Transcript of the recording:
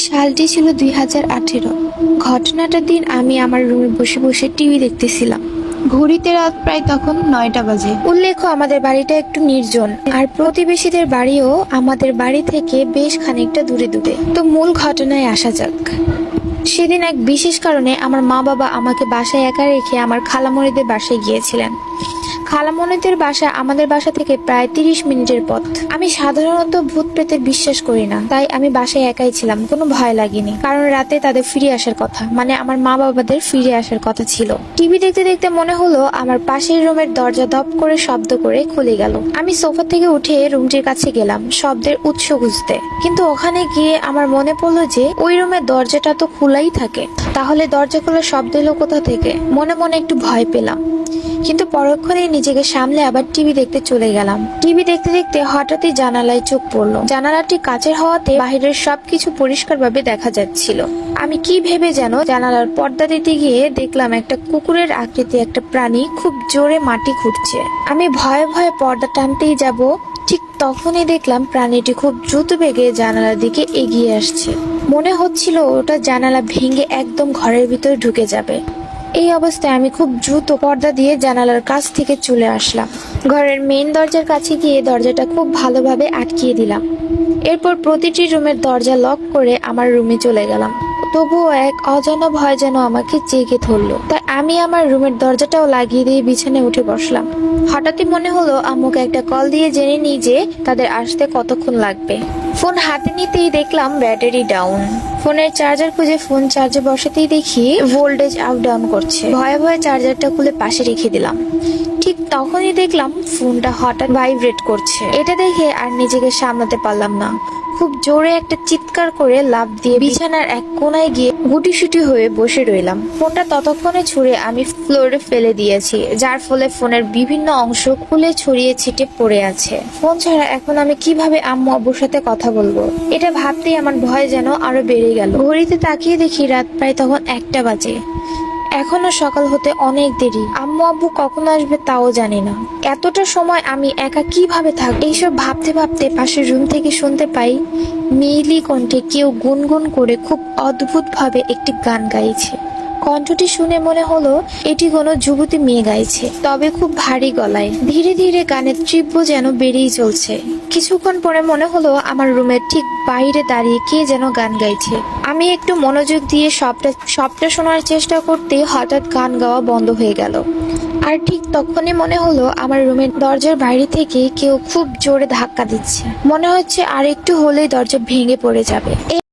সালটি ছিল 2018। ঘটনাটার দিন আমি আমার রুমে বসে বসে টিভি দেখতেছিলাম। ঘড়িতে রাত প্রায় তখন 9টা বাজে। উল্লেখ্য, আমাদের বাড়িটা একটু নির্জন, আর প্রতিবেশীদের বাড়িও আমাদের বাড়ি থেকে বেশ খানিকটা দূরে দূরে। তো মূল ঘটনায় আসা যাক। সেদিন এক বিশেষ কারণে আমার মা বাবা আমাকে বাসায় একা রেখে আমার খালামণিদের বাসায় গিয়েছিলেন। খালামণিদের বাসা আমাদের বাসা থেকে প্রায় 30 মিনিটের পথ। আমি সাধারণত ভূত প্রেতে বিশ্বাস করি না, তাই আমি বাসায় একাই ছিলাম। কোনো ভয় লাগেনি, কারণ রাতে তাদের ফিরে আসার কথা, মানে আমার মা বাবাদের ফিরে আসার কথা ছিল। টিভি দেখতে দেখতে মনে হলো আমার পাশের রুমের দরজা ধপ করে শব্দ করে খুলে গেল। আমি সোফা থেকে উঠে রুমটির কাছে গেলাম শব্দের উৎস খুঁজতে, কিন্তু ওখানে গিয়ে আমার মনে পড়লো যে ওই রুমের দরজাটা তো খোলাই থাকে। তাহলে দরজা খোলার শব্দ এলো কোথা থেকে? মনে মনে একটু ভয় পেলাম, কিন্তু পরক্ষণেই নিজেকে সামলে আবার টিভি দেখতে চলে গেলাম। টিভি দেখতে দেখতে হঠাৎই জানালায় চোখ পড়লো। জানালাটি কাচের হওয়াতে বাহিরের সবকিছু পরিষ্কারভাবে দেখা যাচ্ছিল। আমি কি ভেবে যেন জানালার পর্দা দিতে গিয়ে দেখলাম একটা কুকুরের আকৃতি একটা প্রাণী খুব জোরে মাটি খুঁড়ছে। আমি ভয়ে ভয়ে পর্দা টানতেই যাব, ঠিক তখনই দেখলাম প্রাণীটি খুব দ্রুত বেগে জানালার দিকে এগিয়ে আসছে। মনে হচ্ছিল ওটা জানালা ভেঙে একদম ঘরের ভিতরে ঢুকে যাবে। এই অবস্থায় আমি খুব দ্রুত পর্দা দিয়ে জানালার কাছ থেকে চলে আসলাম। ঘরের মেইন দরজার কাছে গিয়ে দরজাটা খুব ভালোভাবে আটকিয়ে দিলাম। এরপর প্রতিটি রুমের দরজা লক করে আমার রুমে চলে গেলাম। তবুও এক অজানা ভয় যেন আমাকে জেগে ধরলো, তাই আমি আমার রুমের দরজাটাও লাগিয়ে দিয়ে বিছানায় উঠে বসলাম। হঠাৎই মনে হলো আম্মুকে একটা কল দিয়ে জেনে নিই যে তাদের আসতে কতক্ষণ লাগবে। ফোন হাতে নিতেই দেখলাম ব্যাটারি ডাউন। ফোনের চার্জার খুঁজে ফোন চার্জে বসাতেই দেখি ভোল্টেজ আপ ডাউন করছে। ভয়ে ভয়ে চার্জারটা খুলে পাশে রেখে দিলাম। ঠিক তখনই দেখলাম ফোনটা হঠাৎ ভাইব্রেট করছে। এটা দেখে আর নিজেকে সামলাতে পারলাম না। খুব জোরে একটা চিৎকার করে লাফ দিয়ে বিছানার এক কোনায় গিয়ে গুটিসুটি হয়ে বসে রইলাম। ফোনটা ততক্ষণে ছুঁড়ে আমি ফ্লোরে ফেলে দিয়েছি, যার ফলে ফোনের বিভিন্ন অংশ খুলে ছড়িয়ে ছিটে পড়ে আছে। ফোন ছাড়া এখন আমি কিভাবে আম্মু আব্বুর সাথে কথা বলবো? এটা ভাবতেই আমার ভয় যেন আরো বেড়ে গেল। ঘড়িতে তাকিয়ে দেখি রাত প্রায় তখন 1টা বাজে। এখনো সকাল হতে অনেক দেরি। আম্মু আব্বু কখন আসবে তাও জানি না। এতটা সময় আমি একা কিভাবে থাকব? এইসব ভাবতে ভাবতে পাশের রুম থেকে শুনতে পাই মেইলি কণ্ঠে কেউ গুনগুন করে খুব অদ্ভুত ভাবে একটি গান গাইছে। কণ্ঠটি শুনে মনে হলো এটি কোনো যুবতী মেয়ে গাইছে, তবে খুব ভারী গলায়। ধীরে ধীরে গানের তীব্র যেন বেড়েই চলছে। কিছুক্ষণ পরে মনে হলো আমার রুমের ঠিক বাইরে দাঁড়িয়ে কে যেন গান গাইছে। আমি একটু মনোযোগ দিয়ে সবটা শোনার চেষ্টা করতে হঠাৎ গান গাওয়া বন্ধ হয়ে গেল। আর ঠিক তখনই মনে হলো আমার রুমের দরজার বাইরে থেকে কেউ খুব জোরে ধাক্কা দিচ্ছে। মনে হচ্ছে আর একটু হলেই দরজা ভেঙে পড়ে যাবে।